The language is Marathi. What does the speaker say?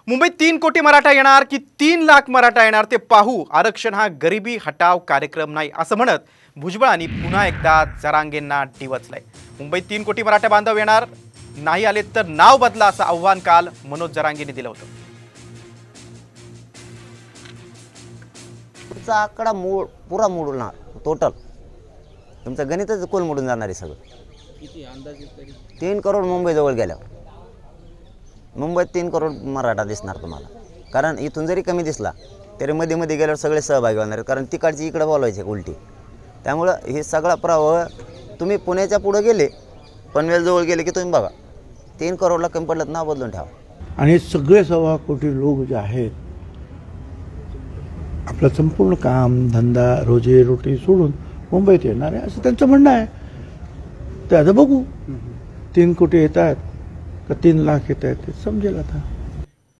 मुंबईत 3 कोटी मराठा येणार की 3 लाख मराठा येणार ते पाहू। आरक्षण हा गरिबी हटाव कार्यक्रम नाही असं म्हणत भुजबळांनी पुन्हा एकदा जरांगेंना डिवचलंय। मुंबईत 3 कोटी मराठा बांधव येणार, नाही आले तर नाव बदला असं आव्हान काल मनोज जरांगेंनी दिलं होतं। तुमचा आकडा पुरा मोडणार, टोटल तुमचं गणितच कोल मोडून जाणार आहे सगळं। किती अंदाजे तरी 3 करोड मुंबई जवळ गेल्यावर मुंबईत 3 करोड मराठा दिसणार तुम्हाला। कारण इथून जरी कमी दिसला तरी मध्ये मध्ये गेल्यावर सगळे सहभागी होणार, कारण तिकडची इकडे बोलवायचे उलटी। त्यामुळे हे सगळा प्रवाह तुम्ही पुण्याच्या पुढे गेले, पनवेल जवळ गेले की तुम्ही बघा 3 करोडला कमी पडलं नाव बदलून ठेवा। आणि सगळे 1.25 कोटी लोक जे आहेत आपलं संपूर्ण काम धंदा रोजी रोटी सोडून मुंबईत येणार आहे असं त्यांचं म्हणणं आहे। ते आता बघू 3 कोटी येत आहेत का 3 लाख येत आहेत ते समजेल आता।